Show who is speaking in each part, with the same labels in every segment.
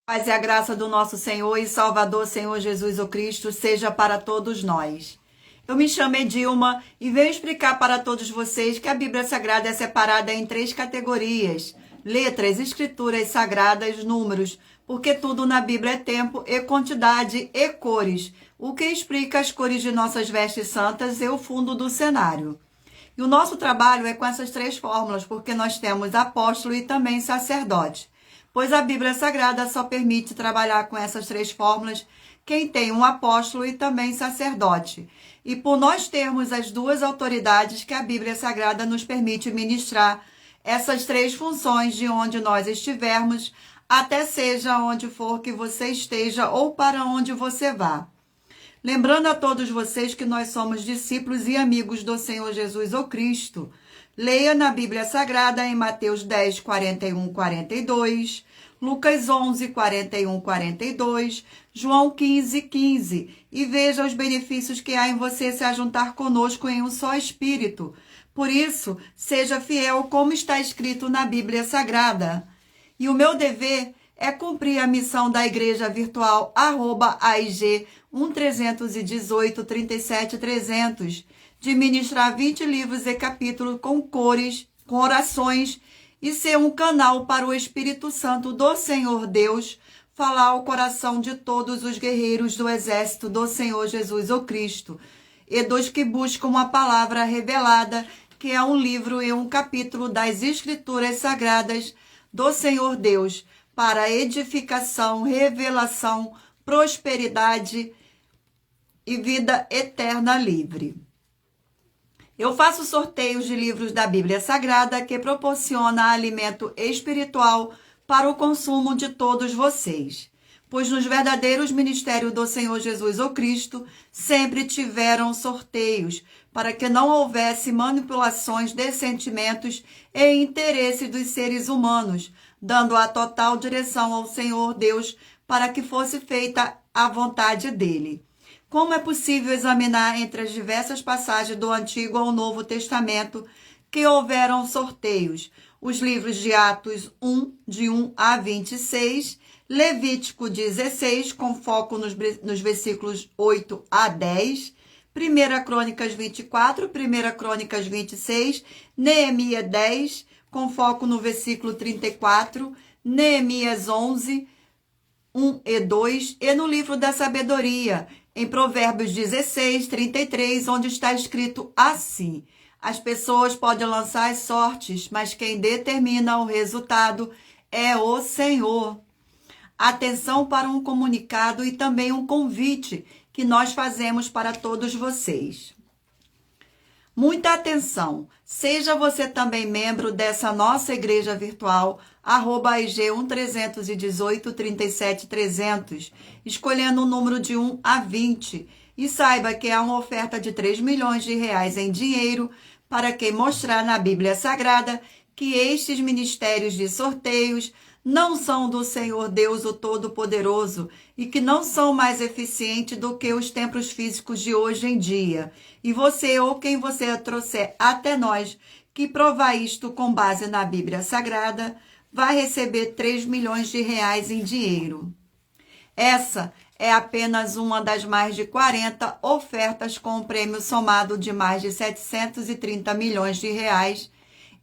Speaker 1: Paz e a graça do nosso Senhor e Salvador, Senhor Jesus o Cristo, seja para todos nós. Eu me chamo Edilma e venho explicar para todos vocês que a Bíblia Sagrada é separada em 3 categorias: letras, escrituras sagradas, números, porque tudo na Bíblia é tempo e quantidade e cores, o que explica as cores de nossas vestes santas e o fundo do cenário. E o nosso trabalho é com essas 3 fórmulas, porque nós temos apóstolo e também sacerdote. Pois a Bíblia Sagrada só permite trabalhar com essas 3 fórmulas quem tem um apóstolo e também sacerdote. E por nós termos as 2 autoridades que a Bíblia Sagrada nos permite ministrar essas 3 funções de onde nós estivermos, até seja onde for que você esteja ou para onde você vá. Lembrando a todos vocês que nós somos discípulos e amigos do Senhor Jesus o Cristo. Leia na Bíblia Sagrada em Mateus 10, 41, 42, Lucas 11, 41, 42, João 15, 15 e veja os benefícios que há em você se ajuntar conosco em um só Espírito. Por isso, seja fiel como está escrito na Bíblia Sagrada. E o meu dever é cumprir a missão da Igreja Virtual @AIG 1318 37 300, de ministrar 20 livros e capítulos com cores, com orações e ser um canal para o Espírito Santo do Senhor Deus falar ao coração de todos os guerreiros do exército do Senhor Jesus o Cristo e dos que buscam a palavra revelada, que é um livro e um capítulo das Escrituras Sagradas do Senhor Deus, para edificação, revelação, prosperidade e vida eterna livre. Eu faço sorteios de livros da Bíblia Sagrada que proporciona alimento espiritual para o consumo de todos vocês, pois nos verdadeiros ministérios do Senhor Jesus o Cristo sempre tiveram sorteios para que não houvesse manipulações de sentimentos e interesses dos seres humanos, dando a total direção ao Senhor Deus para que fosse feita a vontade dele. Como é possível examinar entre as diversas passagens do Antigo ao Novo Testamento que houveram sorteios? Os livros de Atos 1, de 1 a 26, Levítico 16, com foco nos versículos 8 a 10, 1 Crônicas 24, 1 Crônicas 26, Neemias 10, com foco no versículo 34, Neemias 11, 1 e 2, e no livro da sabedoria, em Provérbios 16, 33, onde está escrito assim: as pessoas podem lançar as sortes, mas quem determina o resultado é o Senhor. Atenção para um comunicado e também um convite que nós fazemos para todos vocês. Muita atenção! Seja você também membro dessa nossa igreja virtual, @IG 1318 37 300, escolhendo o número de 1 a 20. E saiba que há uma oferta de 3 milhões de reais em dinheiro para quem mostrar na Bíblia Sagrada que estes ministérios de sorteios não são do Senhor Deus o Todo-Poderoso e que não são mais eficientes do que os templos físicos de hoje em dia. E você ou quem você trouxer até nós que provar isto com base na Bíblia Sagrada vai receber 3 milhões de reais em dinheiro. Essa é apenas uma das mais de 40 ofertas com um prêmio somado de mais de 730 milhões de reais,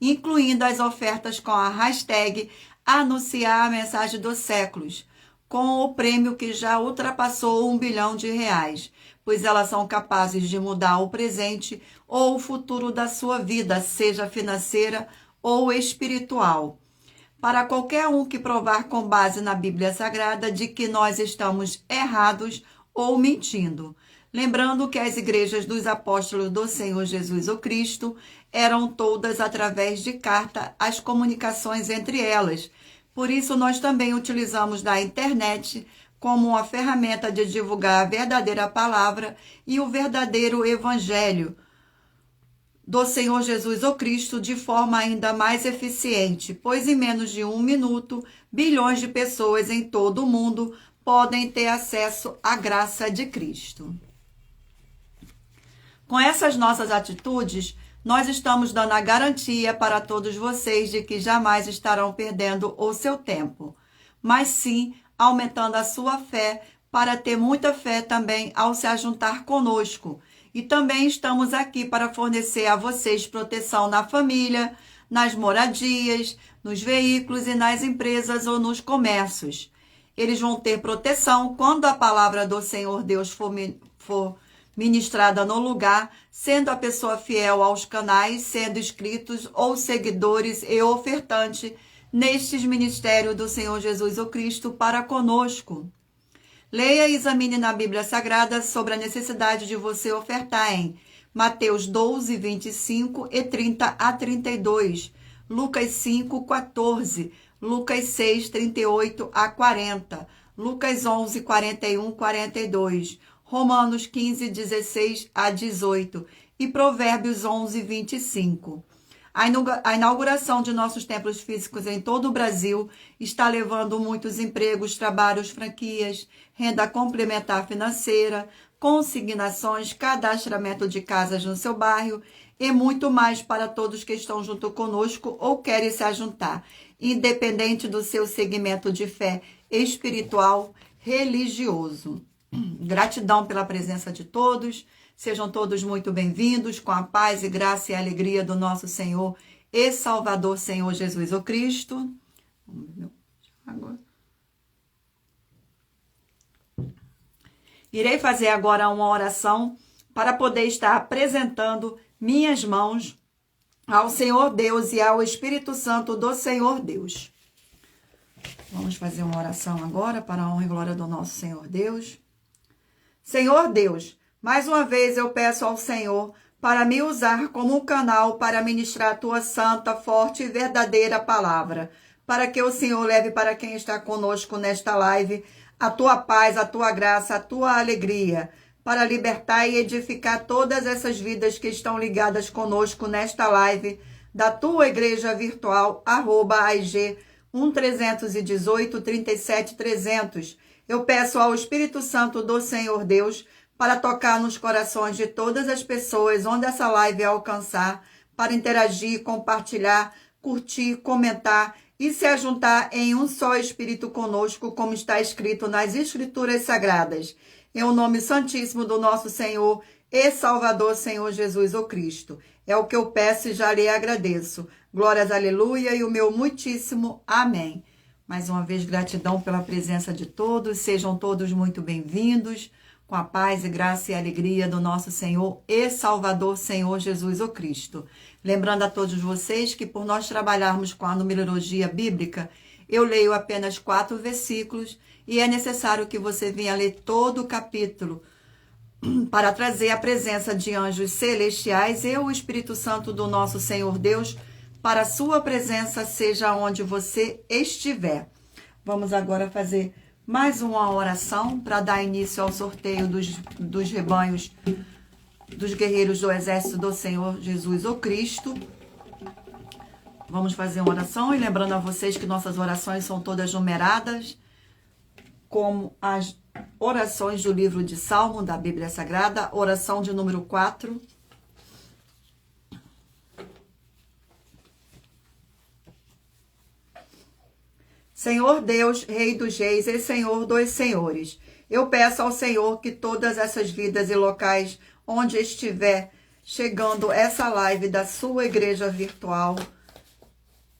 Speaker 1: incluindo as ofertas com a hashtag Anunciar a Mensagem dos Séculos, com o prêmio que já ultrapassou 1 bilhão de reais, pois elas são capazes de mudar o presente ou o futuro da sua vida, seja financeira ou espiritual. Para qualquer um que provar com base na Bíblia Sagrada de que nós estamos errados ou mentindo. Lembrando que as igrejas dos apóstolos do Senhor Jesus o Cristo eram todas através de carta as comunicações entre elas. Por isso, nós também utilizamos da internet como uma ferramenta de divulgar a verdadeira palavra e o verdadeiro evangelho do Senhor Jesus o Cristo de forma ainda mais eficiente, pois em menos de 1 minuto, bilhões de pessoas em todo o mundo podem ter acesso à graça de Cristo. Com essas nossas atitudes, nós estamos dando a garantia para todos vocês de que jamais estarão perdendo o seu tempo, mas sim aumentando a sua fé, para ter muita fé também ao se ajuntar conosco. E também estamos aqui para fornecer a vocês proteção na família, nas moradias, nos veículos e nas empresas ou nos comércios. Eles vão ter proteção quando a palavra do Senhor Deus for ministrada no lugar, sendo a pessoa fiel aos canais, sendo inscritos ou seguidores e ofertantes nestes ministérios do Senhor Jesus o Cristo para conosco. Leia e examine na Bíblia Sagrada sobre a necessidade de você ofertar em Mateus 12, 25 e 30 a 32, Lucas 5, 14, Lucas 6, 38 a 40, Lucas 11, 41, 42, Romanos 15, 16 a 18 e Provérbios 11, 25. A inauguração de nossos templos físicos em todo o Brasil está levando muitos empregos, trabalhos, franquias, renda complementar financeira, consignações, cadastramento de casas no seu bairro e muito mais para todos que estão junto conosco ou querem se ajuntar, independente do seu segmento de fé espiritual, religioso. Gratidão pela presença de todos. Sejam todos muito bem-vindos, com a paz e graça e alegria do nosso Senhor e Salvador, Senhor Jesus o Cristo. Irei fazer agora uma oração para poder estar apresentando minhas mãos ao Senhor Deus e ao Espírito Santo do Senhor Deus. Vamos fazer uma oração agora para a honra e glória do nosso Senhor Deus. Senhor Deus, mais uma vez eu peço ao Senhor para me usar como um canal para ministrar a tua santa, forte e verdadeira palavra, para que o Senhor leve para quem está conosco nesta live a tua paz, a tua graça, a tua alegria, para libertar e edificar todas essas vidas que estão ligadas conosco nesta live da tua igreja virtual, @AIG 1318 37 300. Eu peço ao Espírito Santo do Senhor Deus para tocar nos corações de todas as pessoas onde essa live alcançar, para interagir, compartilhar, curtir, comentar e se ajuntar em um só Espírito conosco, como está escrito nas Escrituras Sagradas. Em o nome santíssimo do nosso Senhor e Salvador, Senhor Jesus o Cristo. É o que eu peço e já lhe agradeço. Glórias, aleluia, e o meu muitíssimo amém. Mais uma vez, gratidão pela presença de todos. Sejam todos muito bem-vindos, com a paz e graça e alegria do nosso Senhor e Salvador, Senhor Jesus o Cristo. Lembrando a todos vocês que por nós trabalharmos com a numerologia bíblica, eu leio apenas 4 versículos e é necessário que você venha ler todo o capítulo para trazer a presença de anjos celestiais e o Espírito Santo do nosso Senhor Deus para a sua presença, seja onde você estiver. Vamos agora fazer mais uma oração para dar início ao sorteio dos rebanhos dos guerreiros do exército do Senhor Jesus o Cristo. Vamos fazer uma oração e lembrando a vocês que nossas orações são todas numeradas, como as orações do livro de Salmo da Bíblia Sagrada, oração de número 4. Senhor Deus, Rei dos Reis e Senhor dos Senhores, eu peço ao Senhor que todas essas vidas e locais onde estiver chegando essa live da sua igreja virtual,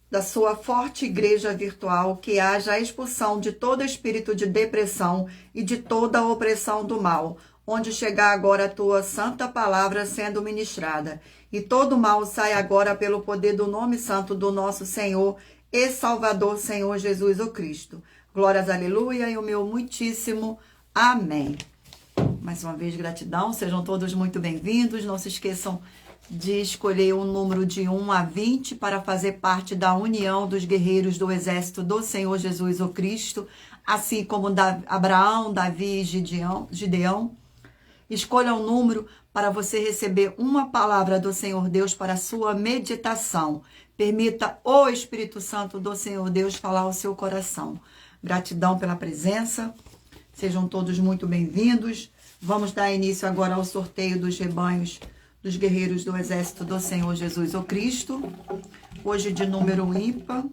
Speaker 1: da sua forte igreja virtual, que haja a expulsão de todo espírito de depressão e de toda a opressão do mal, onde chegar agora a tua santa palavra sendo ministrada. E todo mal sai agora pelo poder do nome santo do nosso Senhor e Salvador, Senhor Jesus o Cristo. Glórias, aleluia, e o meu muitíssimo amém. Mais uma vez, gratidão, sejam todos muito bem-vindos. Não se esqueçam de escolher um número de 1 a 20 para fazer parte da união dos guerreiros do exército do Senhor Jesus o Cristo, assim como Abraão, Davi e Gideão. Escolha um número para você receber uma palavra do Senhor Deus para a sua meditação. Permita o Espírito Santo do Senhor Deus falar ao seu coração. Gratidão pela presença. Sejam todos muito bem-vindos. Vamos dar início agora ao sorteio dos rebanhos dos guerreiros do exército do Senhor Jesus o Cristo. Hoje de número ímpar.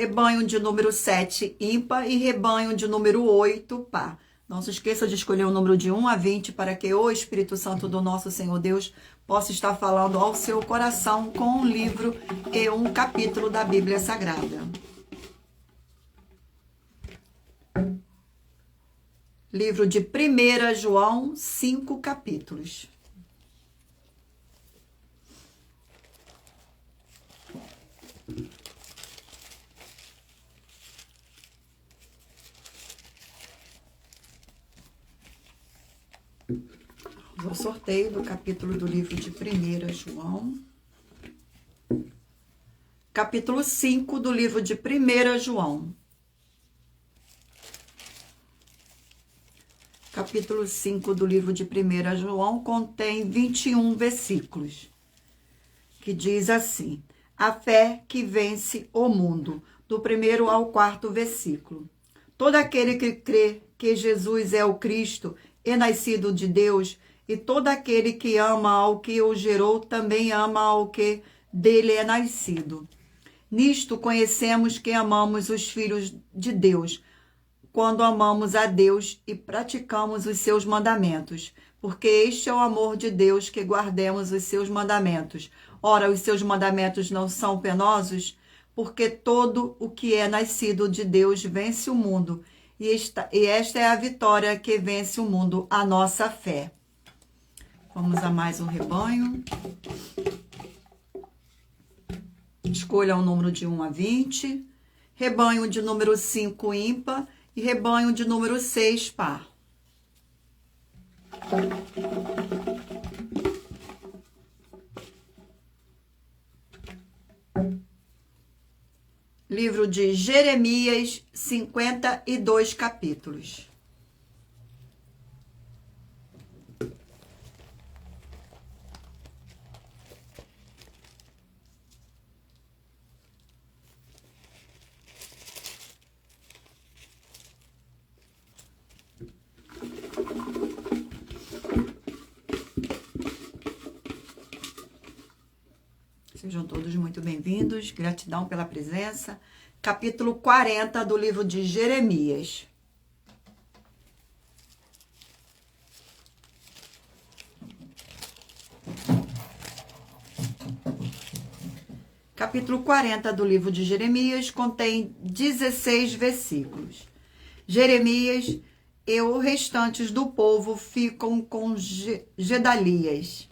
Speaker 1: rebanho de número 7, ímpar, e rebanho de número 8, par. Não se esqueça de escolher o número de 1 a 20 para que o Espírito Santo do nosso Senhor Deus possa estar falando ao seu coração com um livro e um capítulo da Bíblia Sagrada. Livro de 1 João, 5 capítulos. O sorteio do capítulo do livro de 1 João. Capítulo 5 do livro de 1 João. Capítulo 5 do livro de 1 João contém 21 versículos, que diz assim: a fé que vence o mundo, do 1º ao 4º versículo. Todo aquele que crê que Jesus é o Cristo é nascido de Deus, e todo aquele que ama ao que o gerou também ama ao que dele é nascido. Nisto conhecemos que amamos os filhos de Deus, quando amamos a Deus e praticamos os seus mandamentos, porque este é o amor de Deus, que guardemos os seus mandamentos. Ora, os seus mandamentos não são penosos, porque todo o que é nascido de Deus vence o mundo, e esta é a vitória que vence o mundo, a nossa fé. Vamos a mais um rebanho. Escolha um número de 1 a 20. Rebanho de número 5, ímpar, e rebanho de número 6, par. Livro de Jeremias, 52 capítulos. Sejam todos muito bem-vindos. Gratidão pela presença. Capítulo 40 do livro de Jeremias. Capítulo 40 do livro de Jeremias contém 16 versículos. Jeremias e os restantes do povo ficam com Gedalias.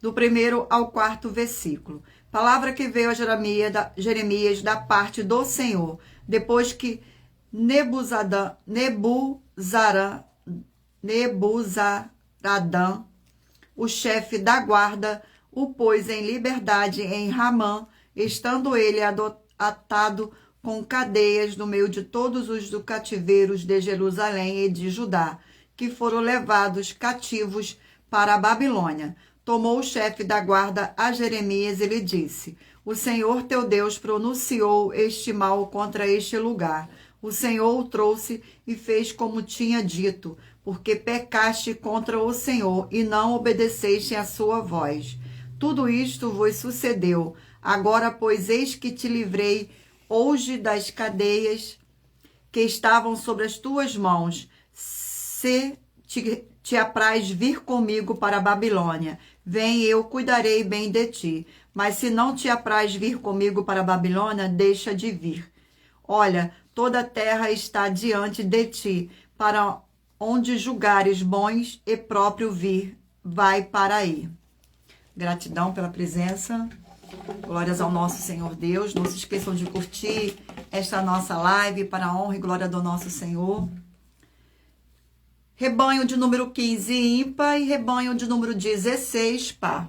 Speaker 1: Do 1º ao 4º versículo. Palavra que veio a Jeremias da parte do Senhor, depois que Nebuzaradan, o chefe da guarda, o pôs em liberdade em Ramã, estando ele atado com cadeias no meio de todos os do cativeiros de Jerusalém e de Judá, que foram levados cativos para a Babilônia. Tomou o chefe da guarda a Jeremias e lhe disse: o Senhor teu Deus pronunciou este mal contra este lugar. O Senhor o trouxe e fez como tinha dito, porque pecaste contra o Senhor e não obedeceste à sua voz. Tudo isto vos sucedeu. Agora, pois, eis que te livrei hoje das cadeias que estavam sobre as tuas mãos. Se te apraz vir comigo para a Babilônia, vem, eu cuidarei bem de ti. Mas se não te apraz vir comigo para a Babilônia, deixa de vir. Olha, toda a terra está diante de ti, para onde julgares bons e próprio vir, vai para aí. Gratidão pela presença. Glórias ao nosso Senhor Deus. Não se esqueçam de curtir esta nossa live para a honra e glória do nosso Senhor. Rebanho de número 15, ímpar, e rebanho de número 16, par.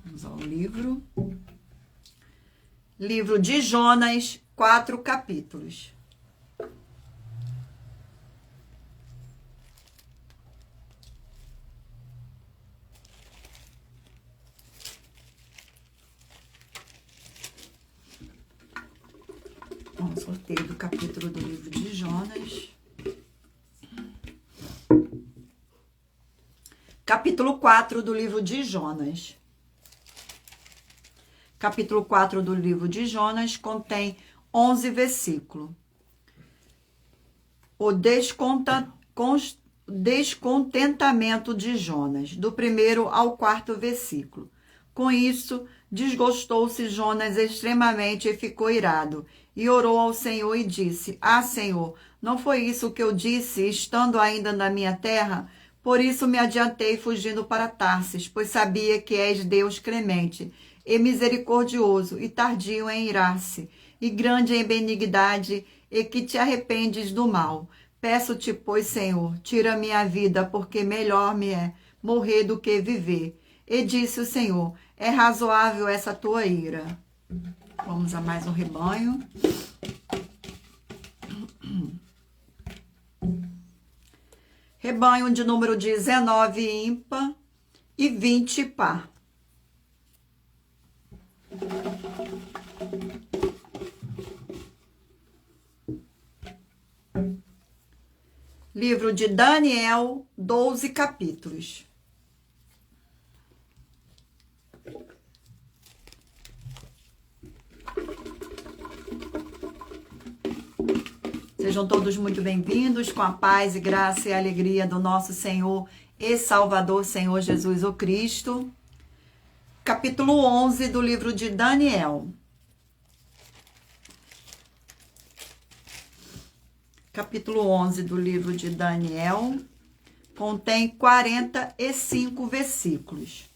Speaker 1: Vamos ao livro. Livro de Jonas, 4 capítulos. Vamos sorteio do capítulo do livro de Jonas. Capítulo 4 do livro de Jonas. Capítulo 4 do livro de Jonas contém 11 versículos. O descontentamento de Jonas, do 1º ao 4º versículo. Com isso, desgostou-se Jonas extremamente e ficou irado, e orou ao Senhor e disse: Ah, Senhor, não foi isso que eu disse, estando ainda na minha terra? Por isso me adiantei fugindo para Tarsis, pois sabia que és Deus clemente e misericordioso e tardio em irar-se, e grande em benignidade, e que te arrependes do mal. Peço-te, pois, Senhor, tira minha vida, porque melhor me é morrer do que viver. E disse o Senhor: é razoável essa tua ira. Vamos a mais um rebanho. Rebanho de número 19 ímpar e 20 par. Livro de Daniel, 12 capítulos. Sejam todos muito bem-vindos, com a paz e graça e alegria do nosso Senhor e Salvador, Senhor Jesus o Cristo. Capítulo 11 do livro de Daniel. Capítulo 11 do livro de Daniel contém 45 versículos.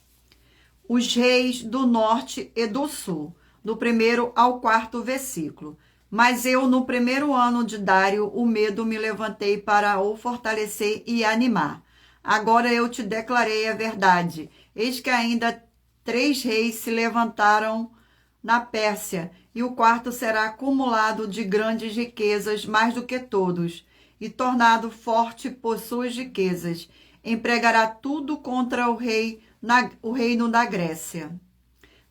Speaker 1: Os reis do norte e do sul, do 1º ao 4º versículo. Mas eu, no 1º ano de Dário, o medo me levantei para o fortalecer e animar. Agora eu te declarei a verdade. Eis que ainda 3 reis se levantaram na Pérsia, e o 4º será acumulado de grandes riquezas, mais do que todos, e tornado forte por suas riquezas. Empregará tudo contra o reino da Grécia.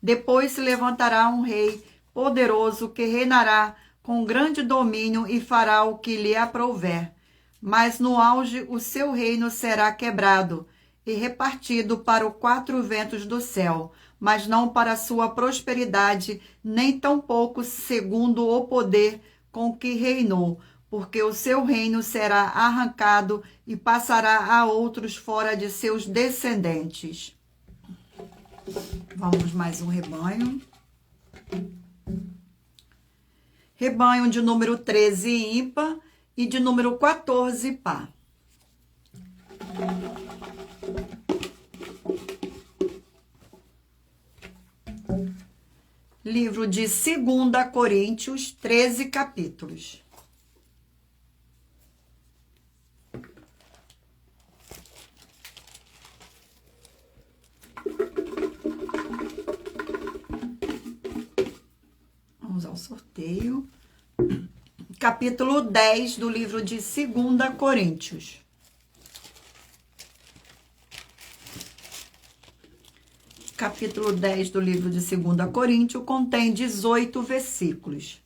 Speaker 1: Depois se levantará um rei poderoso que reinará com grande domínio e fará o que lhe aprouver. Mas no auge o seu reino será quebrado e repartido para os 4 ventos do céu, mas não para sua prosperidade, nem tampouco segundo o poder com que reinou, porque o seu reino será arrancado e passará a outros fora de seus descendentes. Vamos mais um rebanho. Rebanho de número 13 ímpar e de número 14 par. Livro de 2 Coríntios, 13 capítulos. Vamos ao sorteio. Capítulo 10 do livro de 2 Coríntios. Capítulo 10 do livro de 2 Coríntios contém 18 versículos.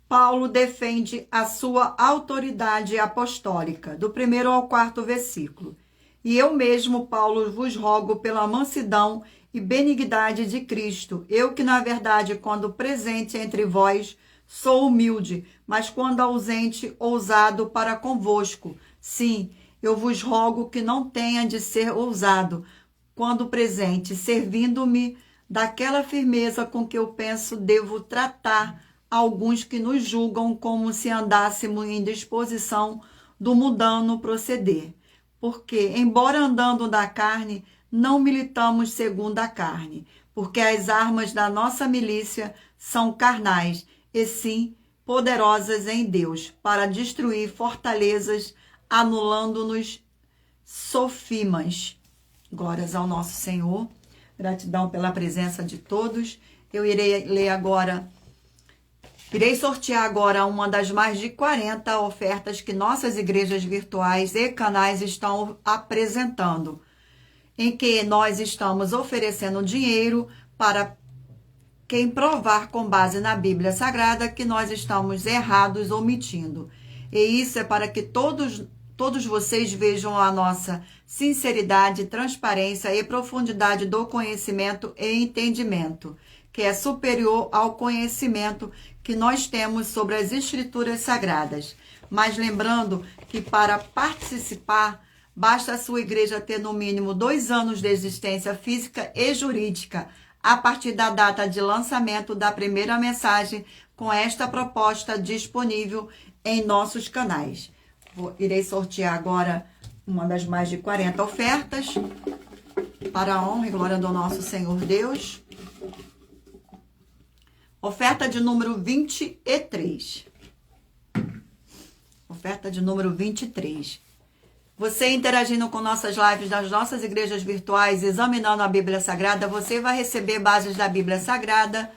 Speaker 1: Paulo defende a sua autoridade apostólica, do 1º ao 4º versículo. E eu mesmo, Paulo, vos rogo pela mansidão e benignidade de Cristo, eu que, na verdade, quando presente entre vós, sou humilde, mas quando ausente, ousado para convosco. Sim, eu vos rogo que não tenha de ser ousado, quando presente, servindo-me daquela firmeza com que eu penso devo tratar alguns que nos julgam como se andássemos em disposição do mundano proceder. Porque, embora andando da carne, não militamos segundo a carne, porque as armas da nossa milícia são carnais, e sim poderosas em Deus, para destruir fortalezas, anulando-nos sofimas. Glórias ao nosso Senhor. Gratidão pela presença de todos. Eu irei sortear agora uma das mais de 40 ofertas que nossas igrejas virtuais e canais estão apresentando, em que nós estamos oferecendo dinheiro para quem provar com base na Bíblia Sagrada que nós estamos errados ou mentindo. E isso é para que todos todos vocês vejam a nossa sinceridade, transparência e profundidade do conhecimento e entendimento, que é superior ao conhecimento que nós temos sobre as Escrituras Sagradas. Mas lembrando que para participar, basta a sua igreja ter no mínimo 2 anos de existência física e jurídica, a partir da data de lançamento da primeira mensagem com esta proposta disponível em nossos canais. Irei sortear agora uma das mais de 40 ofertas para a honra e glória do nosso Senhor Deus. Oferta de número 23. Oferta de número 23. Você interagindo com nossas lives das nossas igrejas virtuais, examinando a Bíblia Sagrada, você vai receber bases da Bíblia Sagrada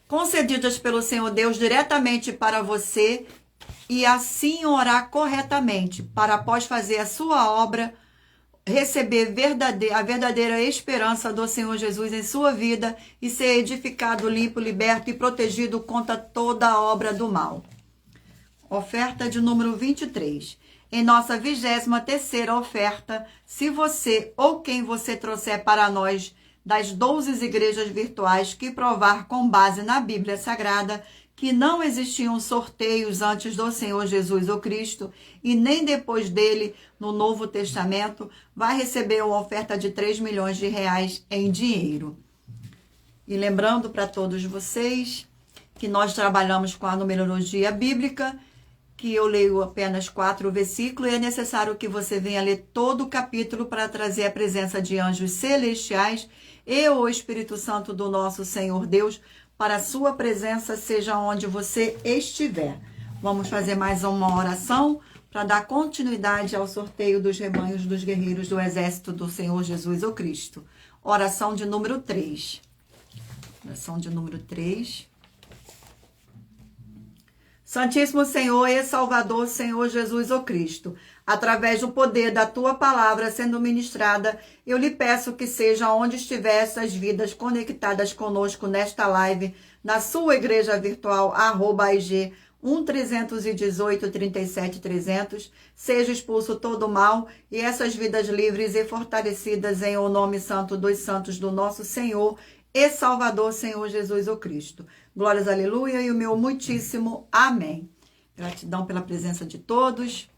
Speaker 1: concedidas pelo Senhor Deus diretamente para você e assim orar corretamente, para após fazer a sua obra, receber a verdadeira esperança do Senhor Jesus em sua vida e ser edificado, limpo, liberto e protegido contra toda a obra do mal. Oferta de número 23. Em nossa 23ª oferta, se você ou quem você trouxer para nós das 12 igrejas virtuais que provar com base na Bíblia Sagrada que não existiam sorteios antes do Senhor Jesus o Cristo e nem depois dele no Novo Testamento, vai receber uma oferta de 3 milhões de reais em dinheiro. E lembrando para todos vocês que nós trabalhamos com a numerologia bíblica, que eu leio apenas 4 versículos e é necessário que você venha ler todo o capítulo para trazer a presença de anjos celestiais e o Espírito Santo do nosso Senhor Deus para a sua presença, seja onde você estiver. Vamos fazer mais uma oração para dar continuidade ao sorteio dos rebanhos dos guerreiros do exército do Senhor Jesus o Cristo. Oração de número 3. Oração de número 3. Santíssimo Senhor e Salvador, Senhor Jesus o Cristo, através do poder da Tua palavra sendo ministrada, eu lhe peço que seja onde estiver essas vidas conectadas conosco nesta live, na sua igreja virtual, @IG 1318 37 300, seja expulso todo o mal e essas vidas livres e fortalecidas em o nome santo dos santos do nosso Senhor e Salvador, Senhor Jesus o Cristo. Glórias, aleluia, e o meu muitíssimo amém. Gratidão pela presença de todos.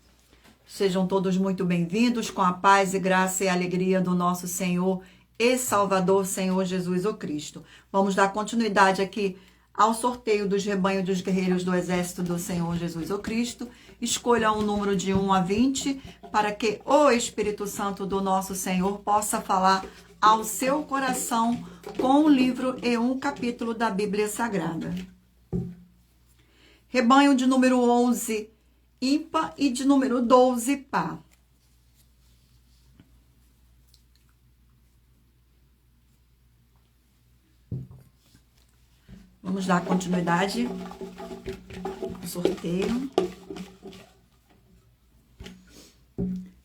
Speaker 1: Sejam todos muito bem-vindos com a paz e graça e alegria do nosso Senhor e Salvador, Senhor Jesus o Cristo. Vamos dar continuidade aqui ao sorteio dos rebanhos dos guerreiros do exército do Senhor Jesus o Cristo. Escolha um número de 1 a 20 para que o Espírito Santo do nosso Senhor possa falar ao seu coração com um livro e um capítulo da Bíblia Sagrada. Rebanho de número 11, ímpar, e de número 12, par. Vamos dar continuidade ao sorteio.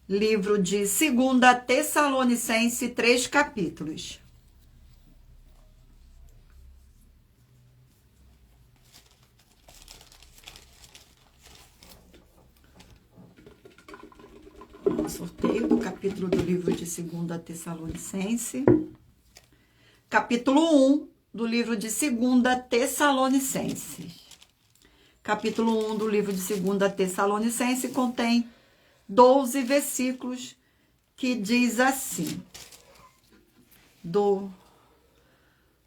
Speaker 1: Livro de 2 Tessalonicenses, 3 capítulos. O sorteio do capítulo do livro de 2 Tessalonicenses. Capítulo 1 do livro de 2 Tessalonicenses. Capítulo 1 do livro de 2 Tessalonicenses contém 12 versículos que diz assim, do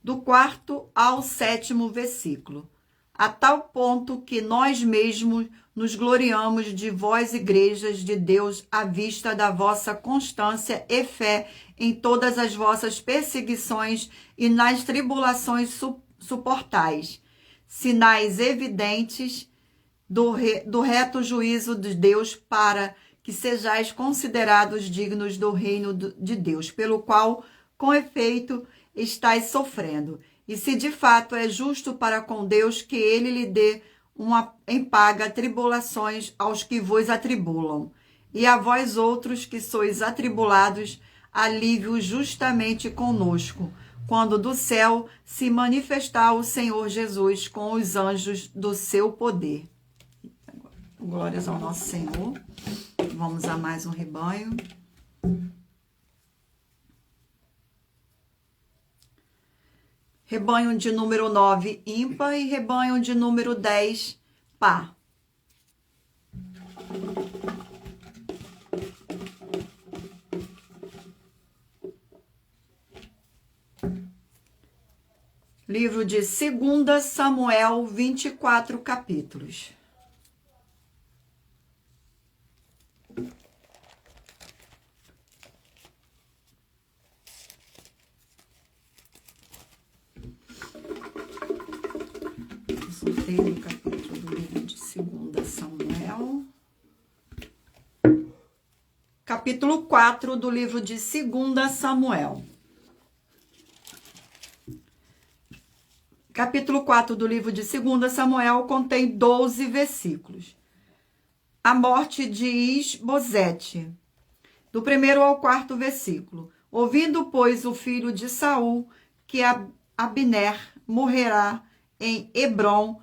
Speaker 1: 4º ao 7º versículo, a tal ponto que nós mesmos nos gloriamos de vós, igrejas de Deus, à vista da vossa constância e fé em todas as vossas perseguições e nas tribulações suportais, sinais evidentes do reto juízo de Deus, para que sejais considerados dignos do reino de Deus, pelo qual, com efeito, estáis sofrendo. E se de fato é justo para com Deus que ele lhe dê em paga tribulações aos que vos atribulam. E a vós outros que sois atribulados, alívio justamente conosco, quando do céu se manifestar o Senhor Jesus com os anjos do seu poder. Glórias ao nosso Senhor. Vamos a mais um rebanho. Rebanho de número 9, ímpar, e rebanho de número 10, par. Livro de 2 Samuel, 24 capítulos. Soltei o capítulo do livro de 2 Samuel. Capítulo 4 do livro de 2 Samuel. Capítulo 4 do livro de 2 Samuel contém 12 versículos. A morte de Isbosete, do 1º ao 4º versículo. Ouvindo, pois, o filho de Saul que Abner morrerá em Hebrom,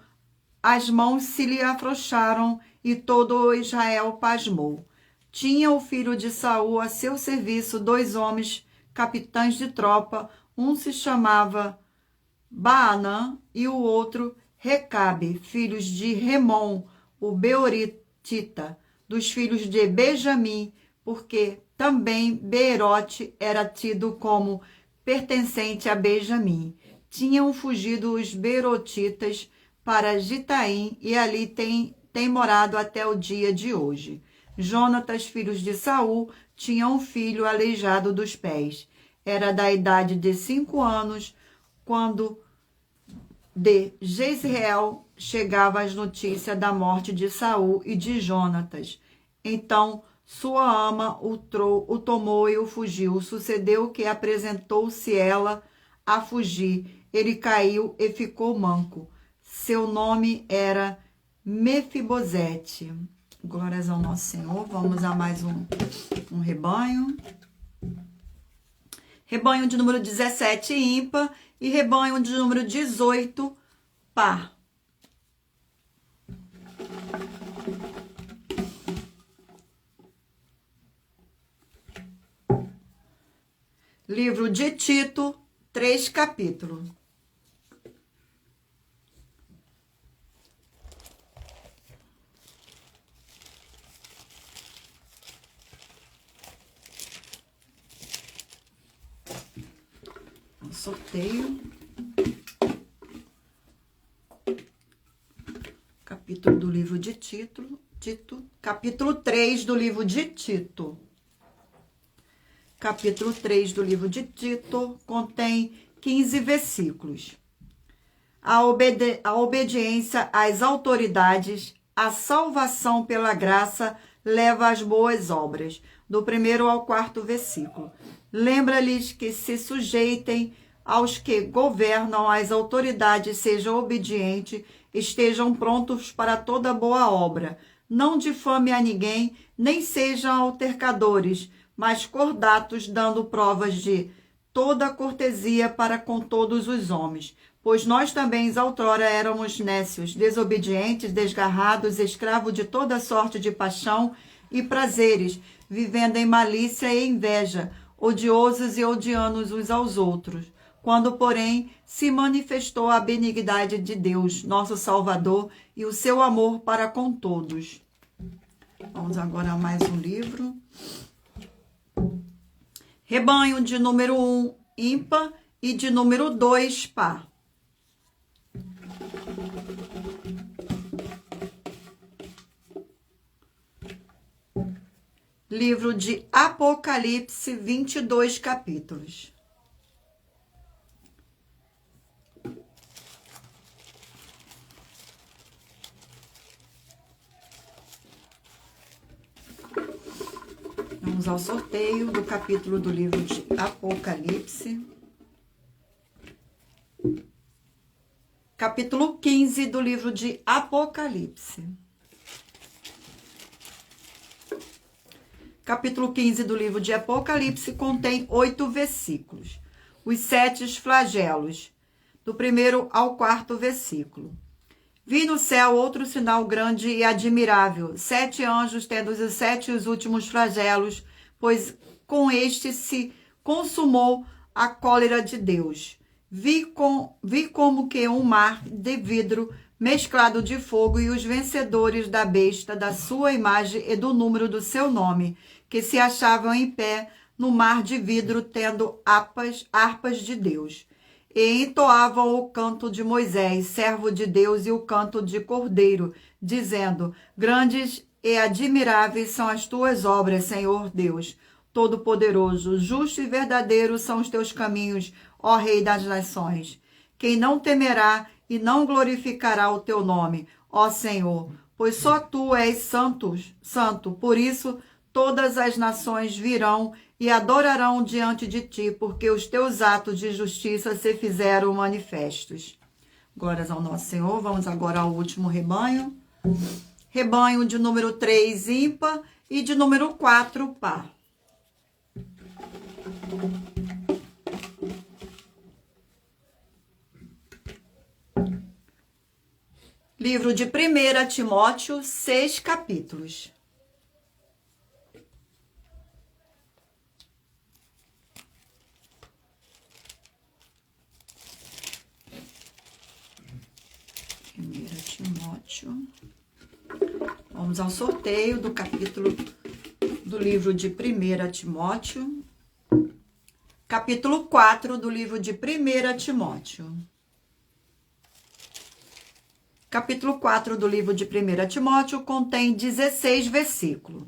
Speaker 1: as mãos se lhe afrouxaram e todo Israel pasmou. Tinha o filho de Saul a seu serviço 2 homens, capitães de tropa, um se chamava Baanã e o outro Recabe, filhos de Remon, o Beoritita, dos filhos de Benjamim, porque também Beerote era tido como pertencente a Benjamim. Tinham fugido os Beerotitas para Gitaim e ali tem morado até o dia de hoje. Jonatas, filhos de Saul, tinha um filho aleijado dos pés. Era da idade de 5 anos, quando de Jezreel chegava as notícias da morte de Saul e de Jonatas. Então sua ama o tomou e o fugiu. Sucedeu que apresentou-se ela a fugir. Ele caiu e ficou manco. Seu nome era Mefibosete. Glórias ao nosso Senhor. Vamos a mais um rebanho. Rebanho de número 17, ímpar, e rebanho de número 18, par. Livro de Tito, 3 capítulos. Sorteio. Capítulo do livro de Tito. Capítulo 3 do livro de Tito. Capítulo 3 do livro de Tito contém 15 versículos. A obediência às autoridades, a salvação pela graça leva às boas obras. Do 1º ao 4º versículo. Lembra-lhes que se sujeitem aos que governam, as autoridades, sejam obedientes, estejam prontos para toda boa obra. Não difame a ninguém, nem sejam altercadores, mas cordatos, dando provas de toda cortesia para com todos os homens. Pois nós também, outrora, éramos nécios, desobedientes, desgarrados, escravos de toda sorte de paixão e prazeres, vivendo em malícia e inveja, odiosos e odiando uns aos outros. Quando, porém, se manifestou a benignidade de Deus, nosso Salvador, e o seu amor para com todos. Vamos agora a mais um livro. Rebanho de número 1, ímpar, e de número 2, par. Livro de Apocalipse, 22 capítulos. Vamos ao sorteio do capítulo do livro de Apocalipse. Capítulo 15 do livro de Apocalipse. Capítulo 15 do livro de Apocalipse contém 8 versículos. Os 7 flagelos, do 1º ao 4º versículo. Vi no céu outro sinal grande e admirável, 7 anjos tendo os 7 os últimos flagelos, pois com este se consumou a cólera de Deus. Vi como que um mar de vidro mesclado de fogo e os vencedores da besta, da sua imagem e do número do seu nome, que se achavam em pé no mar de vidro, tendo harpas de Deus. E entoavam o canto de Moisés, servo de Deus, e o canto de Cordeiro, dizendo: Grandes e admiráveis são as tuas obras, Senhor Deus Todo-Poderoso. Justo e verdadeiro são os teus caminhos, ó Rei das nações. Quem não temerá e não glorificará o teu nome, ó Senhor? Pois só tu és santo. Por isso todas as nações virão e adorarão diante de ti, porque os teus atos de justiça se fizeram manifestos. Glórias ao nosso Senhor. Vamos agora ao último rebanho. Rebanho de número 3, ímpar, e de número 4, par. Livro de 1 Timóteo, 6 capítulos. Timóteo. Vamos ao sorteio do capítulo do livro de 1 Timóteo. Capítulo 4 do livro de 1 Timóteo. Capítulo 4 do livro de 1 Timóteo contém 16 versículos.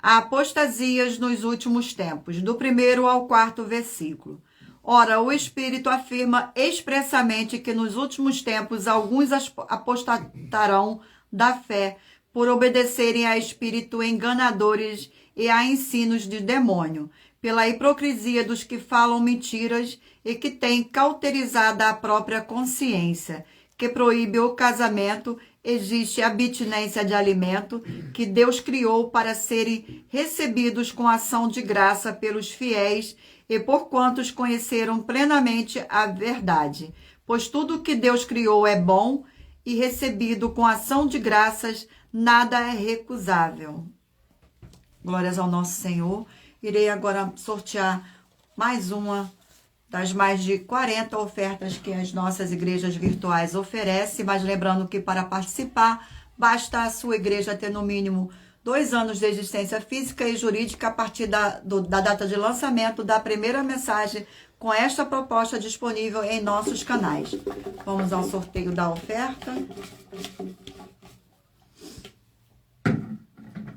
Speaker 1: Há apostasias nos últimos tempos, do 1º ao 4º versículo. Ora, o Espírito afirma expressamente que nos últimos tempos alguns apostatarão da fé por obedecerem a espíritos enganadores e a ensinos de demônio, pela hipocrisia dos que falam mentiras e que têm cauterizada a própria consciência, que proíbe o casamento. Existe a abstinência de alimento que Deus criou para serem recebidos com ação de graça pelos fiéis e por quantos conheceram plenamente a verdade. Pois tudo que Deus criou é bom e recebido com ação de graças, nada é recusável. Glórias ao nosso Senhor. Irei agora sortear mais uma das mais de 40 ofertas que as nossas igrejas virtuais oferecem, mas lembrando que para participar, basta a sua igreja ter no mínimo 2 anos de existência física e jurídica a partir da data de lançamento da primeira mensagem com esta proposta disponível em nossos canais. Vamos ao sorteio da oferta.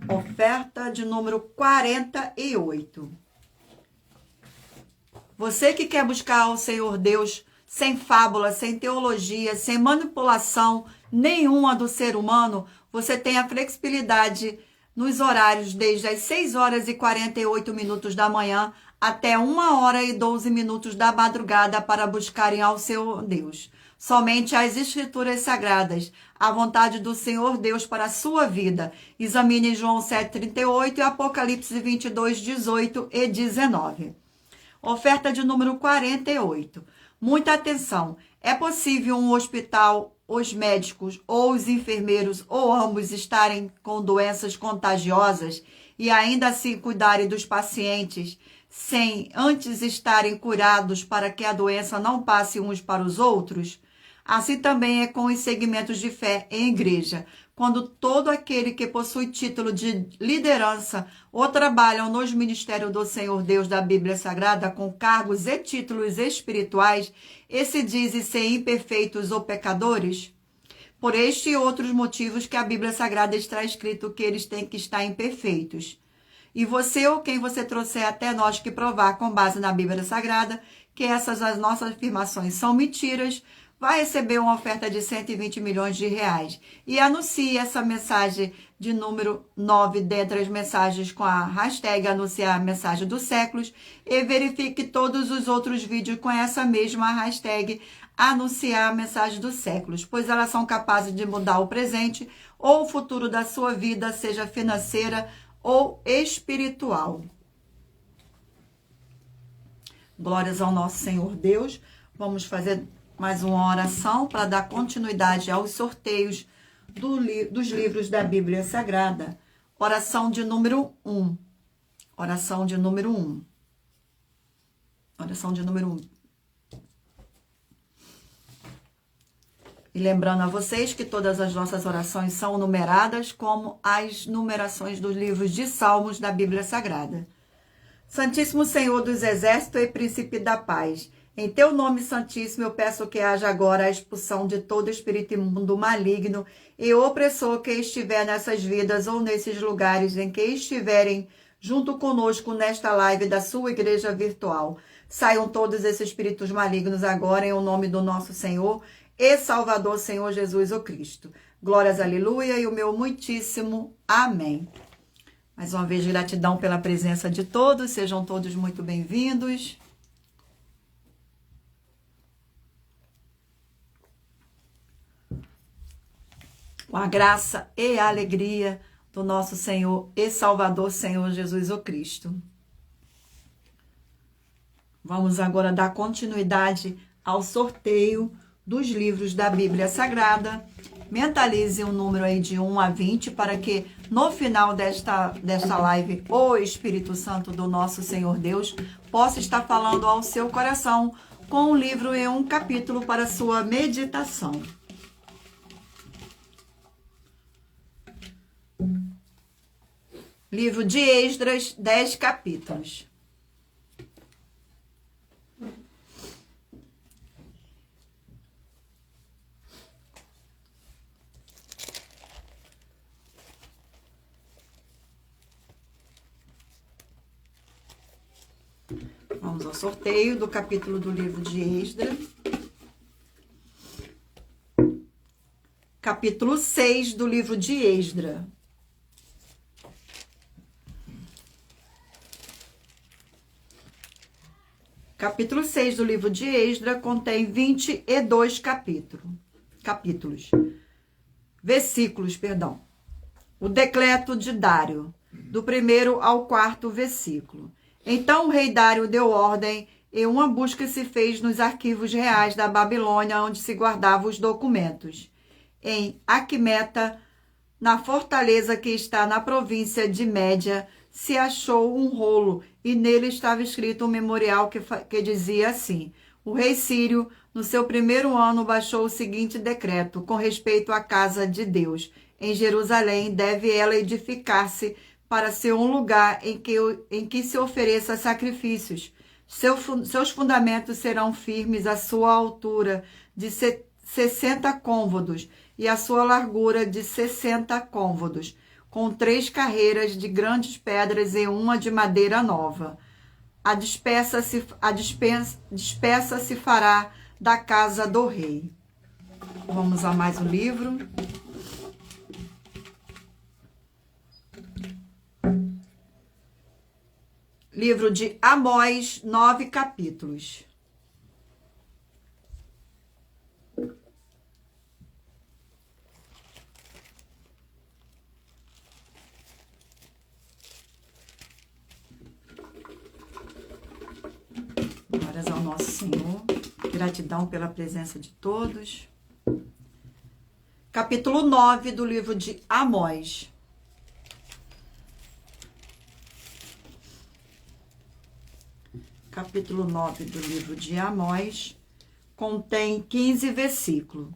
Speaker 1: Oferta de número 48. Você que quer buscar o Senhor Deus sem fábula, sem teologia, sem manipulação nenhuma do ser humano, você tem a flexibilidade nos horários desde as 6 horas e 48 minutos da manhã até 1 hora e 12 minutos da madrugada para buscarem ao seu Deus. Somente as Escrituras Sagradas, a vontade do Senhor Deus para a sua vida. Examine João 7,38 e Apocalipse 22, 18 e 19. Oferta de número 48. Muita atenção. É possível um hospital, os médicos ou os enfermeiros ou ambos estarem com doenças contagiosas e ainda assim cuidarem dos pacientes sem antes estarem curados para que a doença não passe uns para os outros? Assim também é com os segmentos de fé em igreja. Quando todo aquele que possui título de liderança ou trabalham nos ministérios do Senhor Deus da Bíblia Sagrada com cargos e títulos espirituais e se dizem ser imperfeitos ou pecadores, por este e outros motivos que a Bíblia Sagrada está escrito que eles têm que estar imperfeitos. E você ou quem você trouxer até nós que provar com base na Bíblia Sagrada que essas as nossas afirmações são mentiras, vai receber uma oferta de 120 milhões de reais. E anuncie essa mensagem de número 9 dentre as mensagens com a hashtag anunciar a mensagem dos séculos e verifique todos os outros vídeos com essa mesma hashtag anunciar a mensagem dos séculos, pois elas são capazes de mudar o presente ou o futuro da sua vida, seja financeira ou espiritual. Glórias ao nosso Senhor Deus. Vamos fazer mais uma oração para dar continuidade aos sorteios dos livros da Bíblia Sagrada. Oração de número 1. Oração de número 1. Oração de número 1. E lembrando a vocês que todas as nossas orações são numeradas como as numerações dos livros de Salmos da Bíblia Sagrada. Santíssimo Senhor dos Exércitos e Príncipe da Paz, em teu nome santíssimo eu peço que haja agora a expulsão de todo espírito imundo maligno e opressor que estiver nessas vidas ou nesses lugares em que estiverem junto conosco nesta live da sua igreja virtual. Saiam todos esses espíritos malignos agora em o nome do nosso Senhor e Salvador, Senhor Jesus o Cristo. Glórias, aleluia, e o meu muitíssimo amém. Mais uma vez, gratidão pela presença de todos, sejam todos muito bem-vindos. Com a graça e a alegria do nosso Senhor e Salvador, Senhor Jesus o Cristo. Vamos agora dar continuidade ao sorteio dos livros da Bíblia Sagrada. Mentalize um número aí de 1 a 20 para que no final desta live o Espírito Santo do nosso Senhor Deus possa estar falando ao seu coração com um livro e um capítulo para sua meditação. Livro de Esdras, 10 capítulos. Vamos ao sorteio do capítulo do livro de Esdras. Capítulo 6 do livro de Esdras. Capítulo 6 do livro de Esdras contém 22 capítulos. Versículos, perdão. O decreto de Dário, do 1º ao 4º versículo. Então o rei Dário deu ordem e uma busca se fez nos arquivos reais da Babilônia, onde se guardavam os documentos. Em Aquimeta, na fortaleza que está na província de Média, se achou um rolo e nele estava escrito um memorial que dizia assim: o rei Sírio, no seu 1º ano, baixou o seguinte decreto com respeito à casa de Deus. Em Jerusalém deve ela edificar-se para ser um lugar em que se ofereça sacrifícios. Seus fundamentos serão firmes, a sua altura de 60 côvados e a sua largura de 60 côvados, com 3 carreiras de grandes pedras e uma de madeira nova. A dispersa se fará da casa do rei. Vamos a mais um livro. Livro de Amós, 9 capítulos. Glórias ao nosso Senhor. Gratidão pela presença de todos. Capítulo 9 do livro de Amós. Capítulo 9 do livro de Amós contém 15 versículos.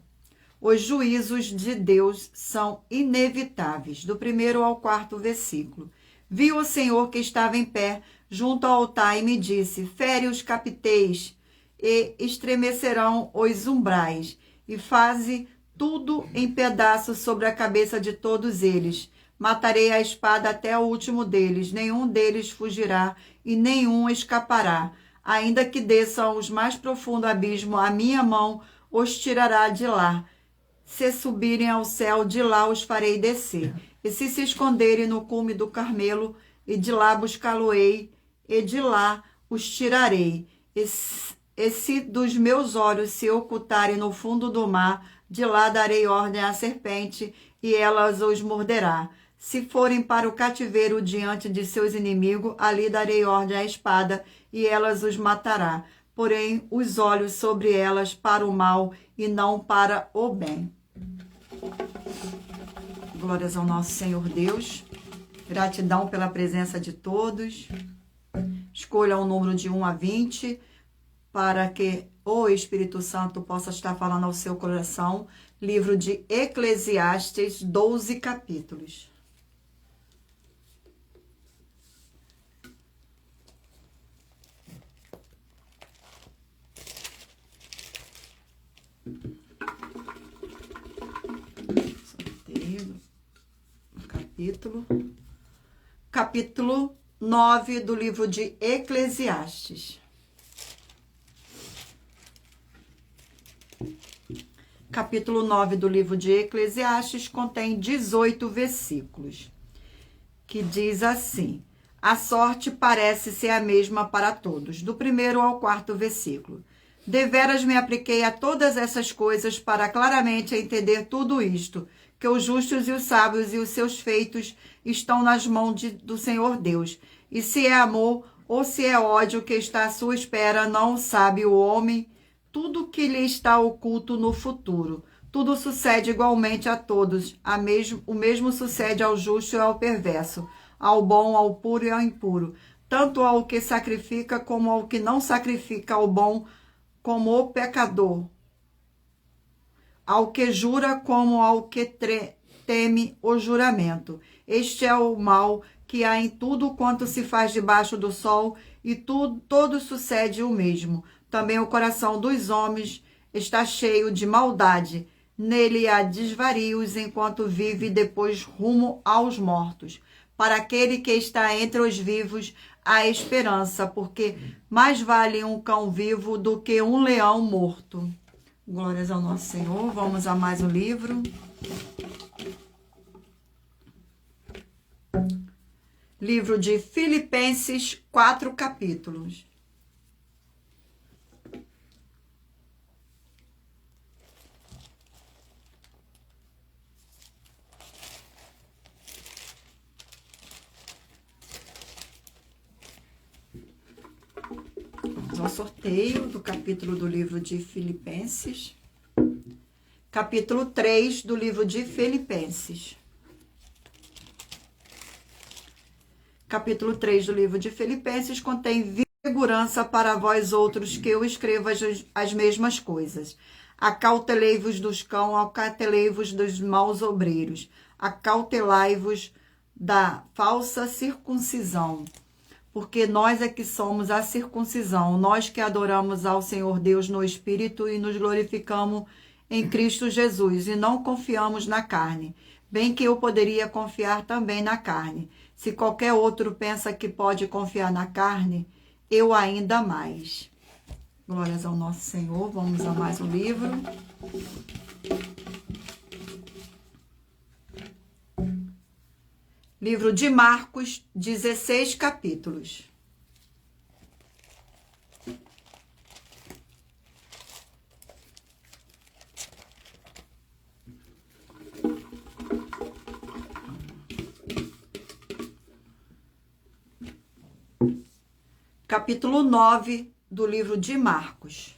Speaker 1: Os juízos de Deus são inevitáveis, do 1º ao 4º versículo. Viu o Senhor que estava em pé junto ao altar e me disse: fere os capiteis e estremecerão os umbrais, e faze tudo em pedaços sobre a cabeça de todos eles. Matarei a espada até o último deles, nenhum deles fugirá e nenhum escapará. Ainda que desçam os mais profundo abismo, a minha mão os tirará de lá. Se subirem ao céu, de lá os farei descer. E se esconderem no cume do Carmelo, e de lá buscá-lo-ei, e de lá os tirarei. E se dos meus olhos se ocultarem no fundo do mar, de lá darei ordem à serpente, e elas os morderá. Se forem para o cativeiro diante de seus inimigos, ali darei ordem à espada, e elas os matará. porém os olhos sobre elas para o mal e não para o bem. Glórias ao nosso Senhor Deus. Gratidão pela presença de todos. Escolha um número de 1 a 20 para que o Espírito Santo possa estar falando ao seu coração. Livro de Eclesiastes, 12 capítulos. Capítulo 9 do livro de Eclesiastes. Capítulo 9 do livro de Eclesiastes contém 18 versículos, que diz assim: a sorte parece ser a mesma para todos, do 1º ao 4º versículo. Deveras me apliquei a todas essas coisas para claramente entender tudo isto, que os justos e os sábios e os seus feitos estão nas mãos do Senhor Deus. E se é amor ou se é ódio que está à sua espera, não sabe o homem tudo que lhe está oculto no futuro. Tudo sucede igualmente a todos. O mesmo sucede ao justo e ao perverso, ao bom, ao puro e ao impuro, tanto ao que sacrifica como ao que não sacrifica, ao bom como o pecador, ao que jura como ao que teme o juramento. Este é o mal que há em tudo quanto se faz debaixo do sol, e todo sucede o mesmo. Também o coração dos homens está cheio de maldade. Nele há desvarios enquanto vive, depois rumo aos mortos. Para aquele que está entre os vivos, há esperança, porque mais vale um cão vivo do que um leão morto. Glórias ao nosso Senhor. Vamos a mais um livro. Livro de Filipenses, 4 capítulos. Vamos ao sorteio do capítulo do livro de Filipenses. Capítulo 3 do livro de Filipenses. Capítulo 3 do livro de Filipenses contém segurança para vós outros, que eu escrevo as mesmas coisas. Acautelei-vos dos cães, acautelei-vos dos maus obreiros, acautelai-vos da falsa circuncisão. Porque nós é que somos a circuncisão, nós que adoramos ao Senhor Deus no Espírito e nos glorificamos em Cristo Jesus, e não confiamos na carne, bem que eu poderia confiar também na carne. Se qualquer outro pensa que pode confiar na carne, eu ainda mais. Glórias ao nosso Senhor. Vamos a mais um livro. Livro de Marcos, 16 capítulos. Capítulo 9 do livro de Marcos.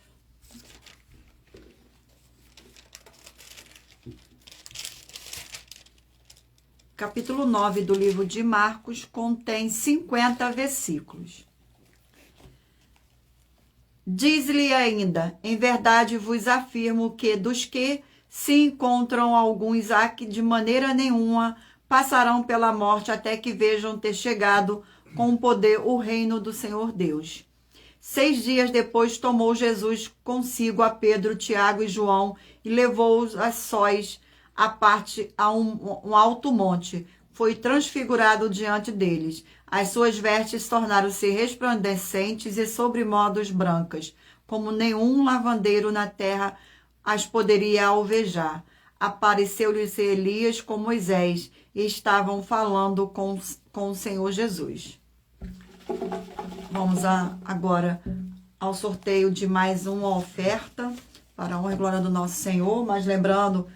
Speaker 1: Capítulo 9 do livro de Marcos contém 50 versículos. Diz-lhe ainda: em verdade vos afirmo que dos que se encontram alguns há que de maneira nenhuma passarão pela morte até que vejam ter chegado com poder o reino do Senhor Deus. 6 dias depois tomou Jesus consigo a Pedro, Tiago e João e levou-os a sós à parte a um alto monte. Foi transfigurado diante deles. As suas vestes tornaram-se resplandecentes e sobremodos brancas, como nenhum lavandeiro na terra as poderia alvejar. Apareceu-lhes Elias com Moisés e estavam falando com o Senhor Jesus. Vamos agora ao sorteio de mais uma oferta para a honra e glória do nosso Senhor, mas lembrando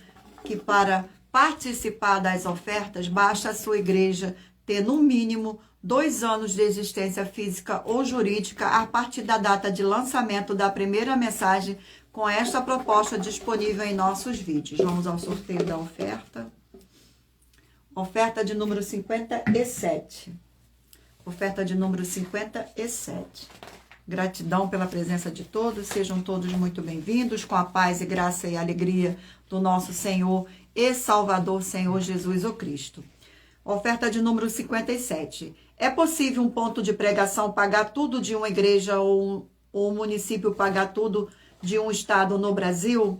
Speaker 1: que para participar das ofertas, basta a sua igreja ter no mínimo 2 anos de existência física ou jurídica a partir da data de lançamento da primeira mensagem com esta proposta disponível em nossos vídeos. Vamos ao sorteio da oferta. Oferta de número 57. Oferta de número 57. Gratidão pela presença de todos. Sejam todos muito bem-vindos, com a paz e graça e alegria do nosso Senhor e Salvador, Senhor Jesus o Cristo. Oferta de número 57. É possível um ponto de pregação pagar tudo de uma igreja ou um município pagar tudo de um estado no Brasil?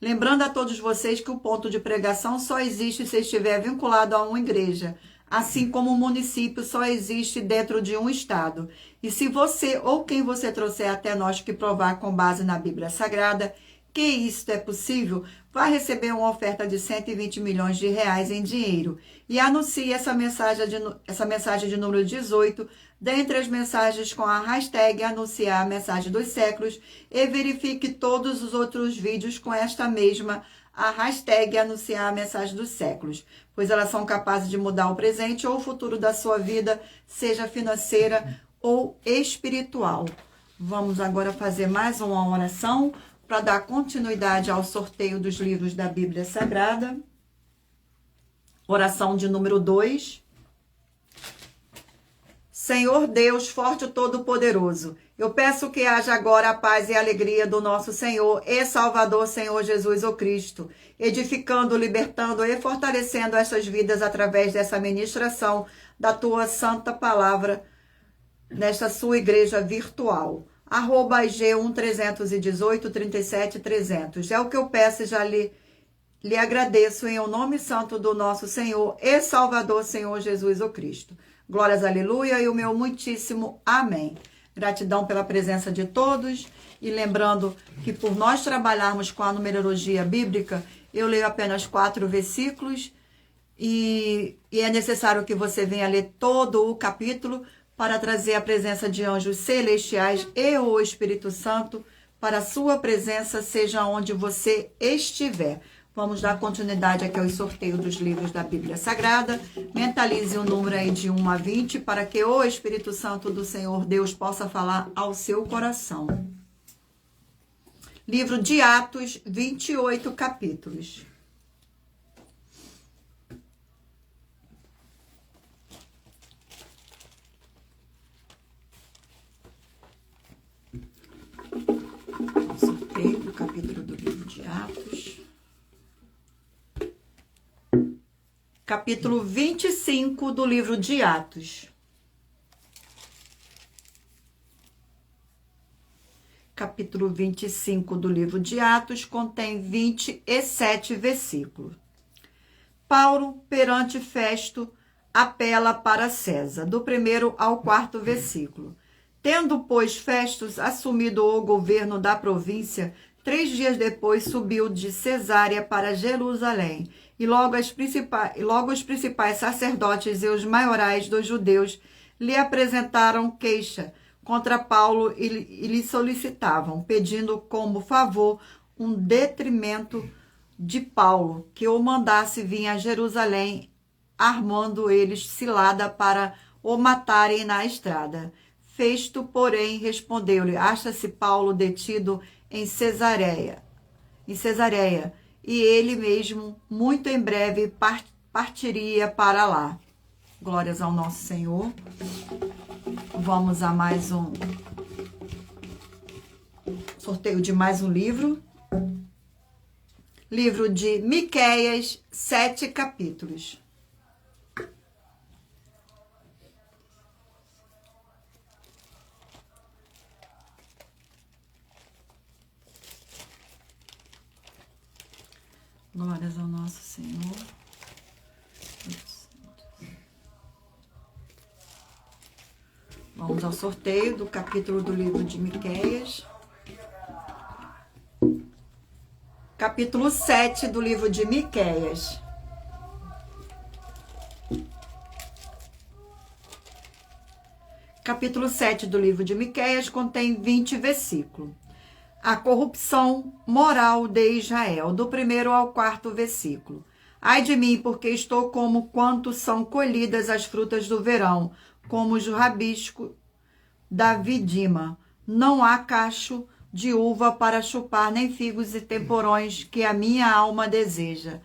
Speaker 1: Lembrando a todos vocês que o ponto de pregação só existe se estiver vinculado a uma igreja, assim como o município só existe dentro de um estado. E se você ou quem você trouxer até nós que provar com base na Bíblia Sagrada que isto é possível, vai receber uma oferta de 120 milhões de reais em dinheiro. E anuncie essa mensagem de número 18, dentre as mensagens com a hashtag anunciar a mensagem dos séculos, e verifique todos os outros vídeos com esta mesma a hashtag anunciar a mensagem dos séculos, pois elas são capazes de mudar o presente ou o futuro da sua vida, seja financeira ou espiritual. Vamos agora fazer mais uma oração para dar continuidade ao sorteio dos livros da Bíblia Sagrada. Oração de número 2. Senhor Deus, forte e todo-poderoso, eu peço que haja agora a paz e a alegria do nosso Senhor e Salvador, Senhor Jesus o Cristo, edificando, libertando e fortalecendo essas vidas através dessa ministração da Tua Santa Palavra, nesta sua igreja virtual. @G1-318-37-300. É o que eu peço e já lhe agradeço em o nome santo do nosso Senhor e Salvador, Senhor Jesus o Cristo. Glórias, aleluia, e o meu muitíssimo amém. Gratidão pela presença de todos, e lembrando que por nós trabalharmos com a numerologia bíblica, eu leio apenas 4 versículos, e é necessário que você venha ler todo o capítulo para trazer a presença de anjos celestiais e o Espírito Santo para a sua presença, seja onde você estiver. Vamos dar continuidade aqui ao sorteio dos livros da Bíblia Sagrada. Mentalize o número aí de 1 a 20 para que o Espírito Santo do Senhor Deus possa falar ao seu coração. Livro de Atos, 28 capítulos. Sorteio do capítulo do livro de Atos. Capítulo 25 do livro de Atos. Capítulo 25 do livro de Atos contém 27 versículos. Paulo, perante Festo, apela para César, do 1º ao 4º versículo. Tendo, pois, Festus assumido o governo da província, 3 dias depois subiu de Cesárea para Jerusalém, e logo os principais sacerdotes e os maiorais dos judeus lhe apresentaram queixa contra Paulo e lhe solicitavam, pedindo como favor um detrimento de Paulo, que o mandasse vir a Jerusalém, armando eles cilada para o matarem na estrada. Festo, porém, respondeu-lhe: acha-se Paulo detido em Cesareia, e ele mesmo, muito em breve, partiria para lá. Glórias ao nosso Senhor. Vamos a mais um sorteio de mais um livro. Livro de Miqueias, 7 capítulos. Glórias ao nosso Senhor. Vamos ao sorteio do capítulo do livro de Miqueias. Capítulo 7 do livro de Miqueias. Capítulo 7 do livro de Miqueias contém 20 versículos. A corrupção moral de Israel, do 1º ao 4º versículo. Ai de mim, porque estou como quando são colhidas as frutas do verão, como os rabiscos da vidima. Não há cacho de uva para chupar, nem figos e temporões que a minha alma deseja.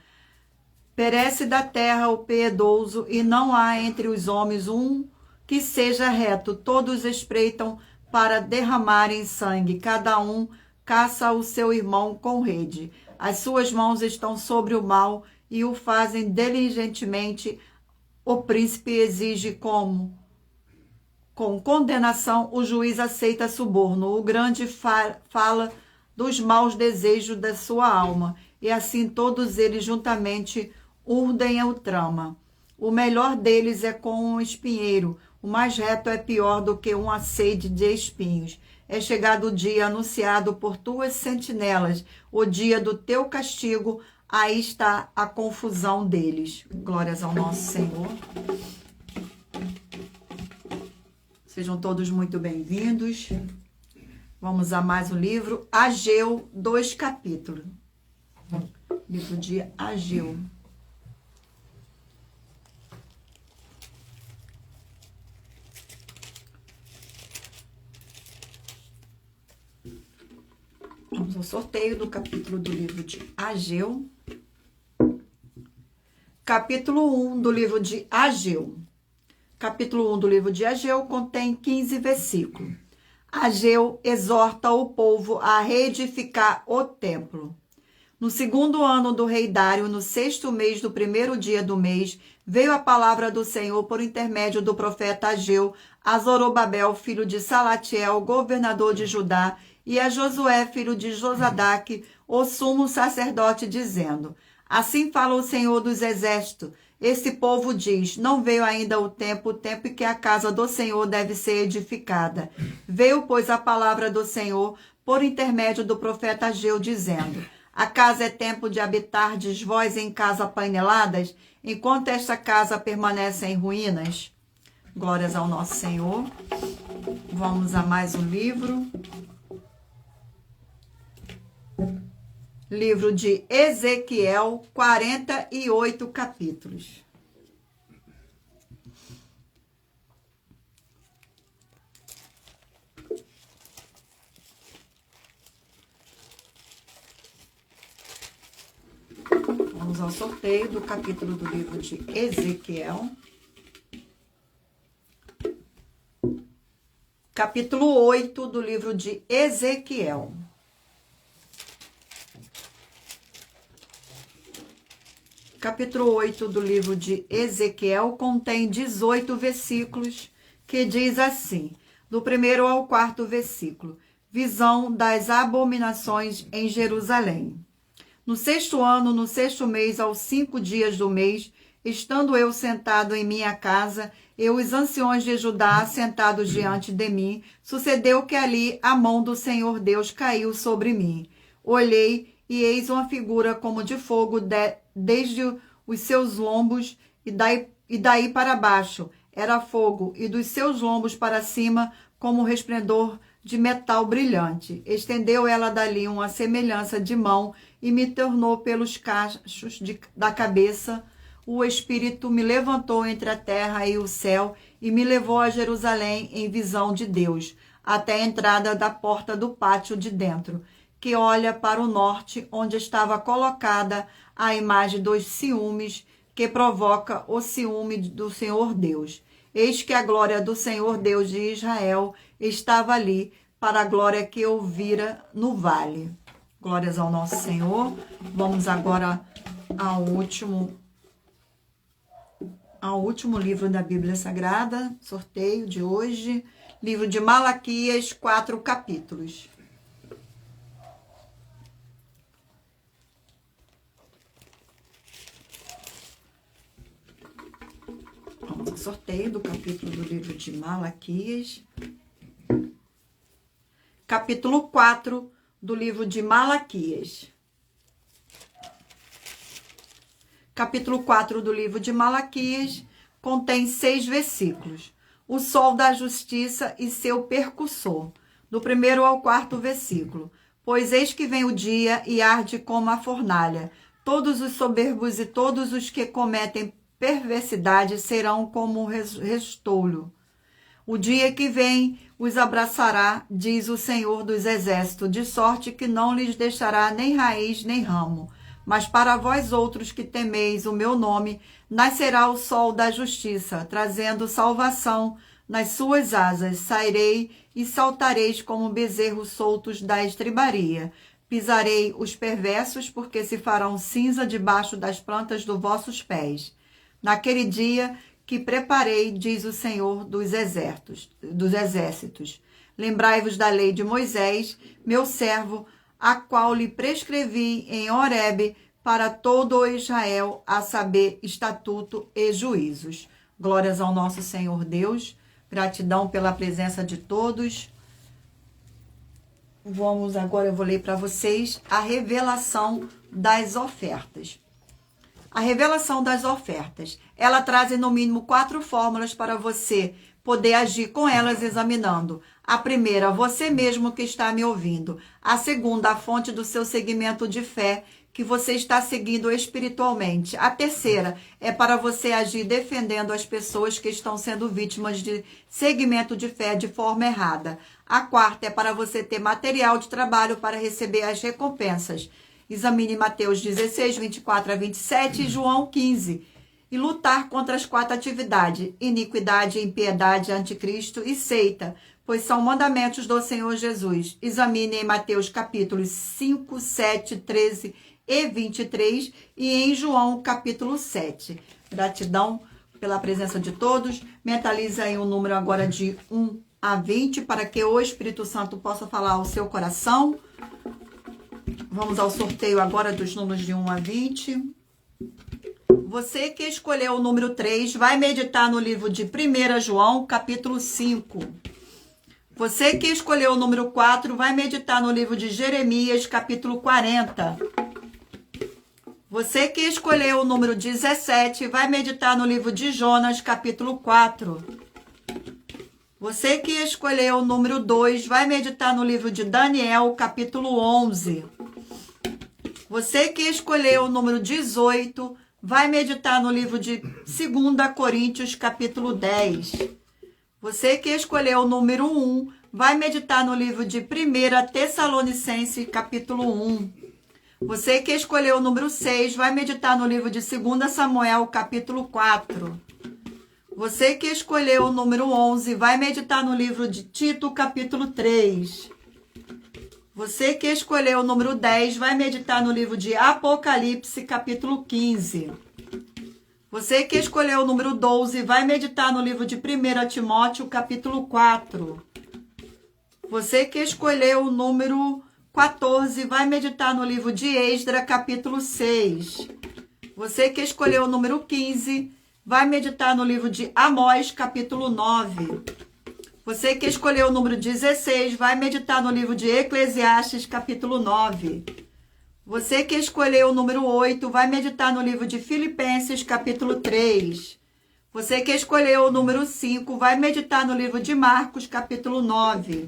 Speaker 1: Perece da terra o piedoso, e não há entre os homens um que seja reto. Todos espreitam para derramarem sangue, cada um caça o seu irmão com rede. As suas mãos estão sobre o mal e o fazem diligentemente. O príncipe exige com condenação, o juiz aceita suborno. O grande fala dos maus desejos da sua alma, e assim todos eles juntamente urdem o trama. O melhor deles é com um espinheiro, o mais reto é pior do que uma sede de espinhos. É chegado o dia anunciado por tuas sentinelas, o dia do teu castigo, aí está a confusão deles. Glórias ao nosso Senhor. Sejam todos muito bem-vindos. Vamos a mais um livro, Ageu, 2 capítulos. Livro de Ageu. Vamos ao sorteio do capítulo do livro de Ageu. Capítulo 1 do livro de Ageu. Capítulo 1 do livro de Ageu contém 15 versículos. Ageu exorta o povo a reedificar o templo. No 2º ano do rei Dário, no 6º mês do 1º dia do mês, veio a palavra do Senhor por intermédio do profeta Ageu a Zorobabel, filho de Salatiel, governador de Judá, e a Josué, filho de Josadaque, o sumo sacerdote, dizendo: Assim fala o Senhor dos exércitos. Esse povo diz, não veio ainda o tempo em que a casa do Senhor deve ser edificada. Veio, pois, a palavra do Senhor por intermédio do profeta Ageu, dizendo: Acaso é tempo de habitardes vós em casa paineladas, enquanto esta casa permanece em ruínas? Glórias ao nosso Senhor. Vamos a mais um livro. Livro de Ezequiel, 48 capítulos. Vamos ao sorteio do capítulo do livro de Ezequiel. Capítulo 8 do livro de Ezequiel. Capítulo 8 do livro de Ezequiel contém 18 versículos, que diz assim, do 1º ao 4º versículo: Visão das abominações em Jerusalém. No 6º ano, no 6º mês, aos 5 dias do mês, estando eu sentado em minha casa, e os anciões de Judá sentados diante de mim, sucedeu que ali a mão do Senhor Deus caiu sobre mim. Olhei, e eis uma figura como de fogo desde os seus lombos e daí para baixo era fogo, e dos seus lombos para cima como resplendor de metal brilhante. Estendeu ela dali uma semelhança de mão e me tornou pelos cachos da cabeça. O Espírito me levantou entre a terra e o céu e me levou a Jerusalém em visão de Deus, até a entrada da porta do pátio de dentro, que olha para o norte, onde estava colocada a imagem dos ciúmes, que provoca o ciúme do Senhor Deus. Eis que a glória do Senhor Deus de Israel estava ali, para a glória que eu vira no vale. Glórias ao nosso Senhor. Vamos agora ao último livro da Bíblia Sagrada, sorteio de hoje, livro de Malaquias, 4 capítulos. Vamos ao sorteio do capítulo do livro de Malaquias. Capítulo 4 do livro de Malaquias. Capítulo 4 do livro de Malaquias contém 6 versículos. O sol da justiça e seu percussor, do 1º ao 4º versículo. Pois eis que vem o dia e arde como a fornalha. Todos os soberbos e todos os que cometem perversidade serão como restolho. O dia que vem os abraçará, diz o Senhor dos Exércitos, de sorte que não lhes deixará nem raiz nem ramo. Mas para vós outros que temeis o meu nome, nascerá o sol da justiça, trazendo salvação nas suas asas. Sairei e saltareis como bezerros soltos da estribaria. Pisarei os perversos, porque se farão cinza debaixo das plantas dos vossos pés. Naquele dia que preparei, diz o Senhor dos exércitos. Lembrai-vos da lei de Moisés, meu servo, a qual lhe prescrevi em Horebe para todo o Israel, a saber, estatuto e juízos. Glórias ao nosso Senhor Deus, gratidão pela presença de todos. Eu vou ler para vocês a revelação das ofertas. A revelação das ofertas. Ela traz, no mínimo, 4 fórmulas para você poder agir com elas examinando. A primeira, você mesmo que está me ouvindo. A segunda, a fonte do seu segmento de fé que você está seguindo espiritualmente. A terceira é para você agir defendendo as pessoas que estão sendo vítimas de segmento de fé de forma errada. A quarta é para você ter material de trabalho para receber as recompensas. Examine Mateus 16, 24 a 27 e João 15. E lutar contra as 4 atividades: iniquidade, impiedade, anticristo e seita, pois são mandamentos do Senhor Jesus. Examine em Mateus capítulos 5, 7, 13 e 23 e em João capítulo 7. Gratidão pela presença de todos. Mentaliza aí um número agora de 1 a 20 para que o Espírito Santo possa falar ao seu coração. Vamos ao sorteio agora dos números de 1 a 20. Você que escolheu o número 3 vai meditar no livro de 1 João, capítulo 5. Você que escolheu o número 4 vai meditar no livro de Jeremias, capítulo 40. Você que escolheu o número 17 vai meditar no livro de Jonas, capítulo 4. Você que escolheu o número 2 vai meditar no livro de Daniel, capítulo 11. Você que escolheu o número 18 vai meditar no livro de 2 Coríntios, capítulo 10. Você que escolheu o número 1 vai meditar no livro de 1 Tessalonicenses, capítulo 1. Você que escolheu o número 6 vai meditar no livro de 2 Samuel, capítulo 4. Você que escolheu o número 11 vai meditar no livro de Tito, capítulo 3. Você que escolheu o número 10 vai meditar no livro de Apocalipse, capítulo 15. Você que escolheu o número 12 vai meditar no livro de 1 Timóteo, capítulo 4. Você que escolheu o número 14 vai meditar no livro de Esdras, capítulo 6. Você que escolheu o número 15 vai meditar no livro de Amós, capítulo 9. Você que escolheu o número 16 vai meditar no livro de Eclesiastes, capítulo 9. Você que escolheu o número 8 vai meditar no livro de Filipenses, capítulo 3. Você que escolheu o número 5 vai meditar no livro de Marcos, capítulo 9.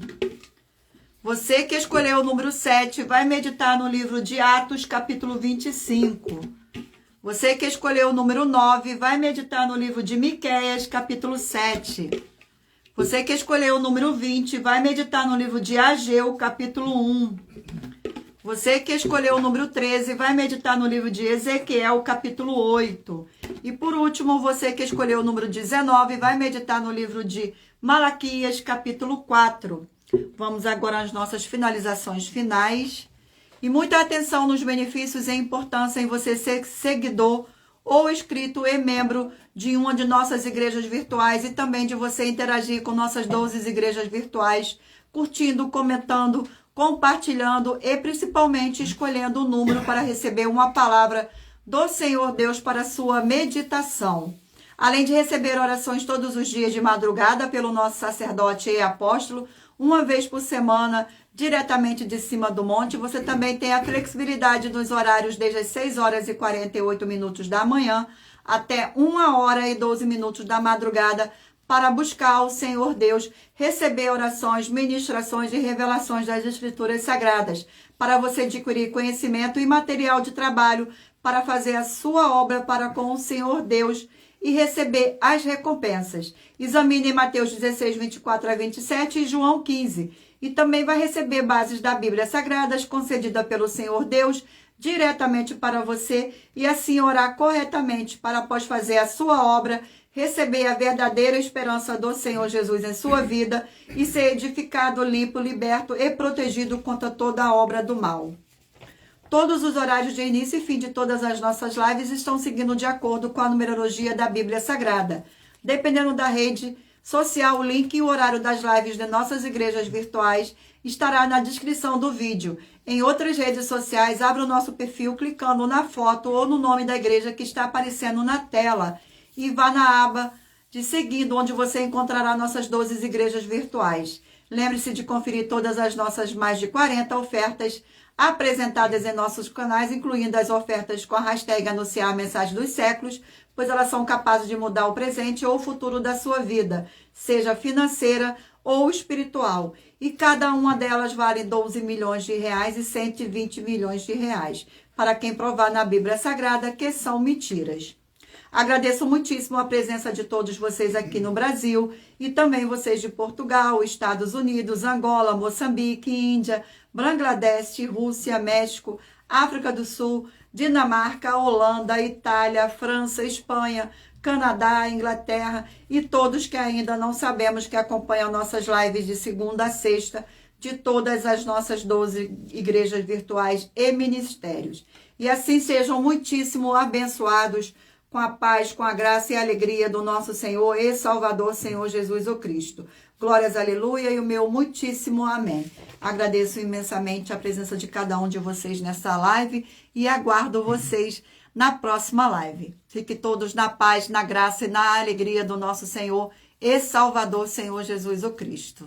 Speaker 1: Você que escolheu o número 7 vai meditar no livro de Atos, capítulo 25. Você que escolheu o número 9 vai meditar no livro de Miqueias, capítulo 7. Você que escolheu o número 20 vai meditar no livro de Ageu, capítulo 1. Você que escolheu o número 13 vai meditar no livro de Ezequiel, capítulo 8. E por último, você que escolheu o número 19 vai meditar no livro de Malaquias, capítulo 4. Vamos agora às nossas finalizações finais. E muita atenção nos benefícios e importância em você ser seguidor ou inscrito e membro de uma de nossas igrejas virtuais e também de você interagir com nossas 12 igrejas virtuais, curtindo, comentando, compartilhando e principalmente escolhendo o número para receber uma palavra do Senhor Deus para a sua meditação. Além de receber orações todos os dias de madrugada pelo nosso sacerdote e apóstolo, uma vez por semana, diretamente de cima do monte, você também tem a flexibilidade dos horários desde as 6 horas e 48 minutos da manhã até 1 hora e 12 minutos da madrugada para buscar o Senhor Deus, receber orações, ministrações e revelações das Escrituras Sagradas, para você adquirir conhecimento e material de trabalho para fazer a sua obra para com o Senhor Deus e receber as recompensas. Examine Mateus 16, 24 a 27 e João 15. E também vai receber bases da Bíblia Sagradas concedida pelo Senhor Deus diretamente para você e assim orar corretamente para, após fazer a sua obra, receber a verdadeira esperança do Senhor Jesus em sua vida e ser edificado, limpo, liberto e protegido contra toda a obra do mal. Todos os horários de início e fim de todas as nossas lives estão seguindo de acordo com a numerologia da Bíblia Sagrada. Dependendo da rede social, o link e o horário das lives de nossas igrejas virtuais estará na descrição do vídeo. Em outras redes sociais, abra o nosso perfil clicando na foto ou no nome da igreja que está aparecendo na tela e vá na aba de seguindo, onde você encontrará nossas 12 igrejas virtuais. Lembre-se de conferir todas as nossas mais de 40 ofertas apresentadas em nossos canais, incluindo as ofertas com a hashtag Anunciar a Mensagem dos Séculos, pois elas são capazes de mudar o presente ou o futuro da sua vida, seja financeira ou espiritual. E cada uma delas vale 12 milhões de reais e 120 milhões de reais, para quem provar na Bíblia Sagrada que são mentiras. Agradeço muitíssimo a presença de todos vocês aqui no Brasil e também vocês de Portugal, Estados Unidos, Angola, Moçambique, Índia, Bangladesh, Rússia, México, África do Sul, Dinamarca, Holanda, Itália, França, Espanha, Canadá, Inglaterra e todos que ainda não sabemos que acompanham nossas lives de segunda a sexta de todas as nossas 12 igrejas virtuais e ministérios. E assim sejam muitíssimo abençoados com a paz, com a graça e a alegria do nosso Senhor e Salvador, Senhor Jesus o Cristo. Glórias, aleluia, e o meu muitíssimo amém. Agradeço imensamente a presença de cada um de vocês nessa live e aguardo vocês na próxima live. Fiquem todos na paz, na graça e na alegria do nosso Senhor e Salvador, Senhor Jesus o Cristo.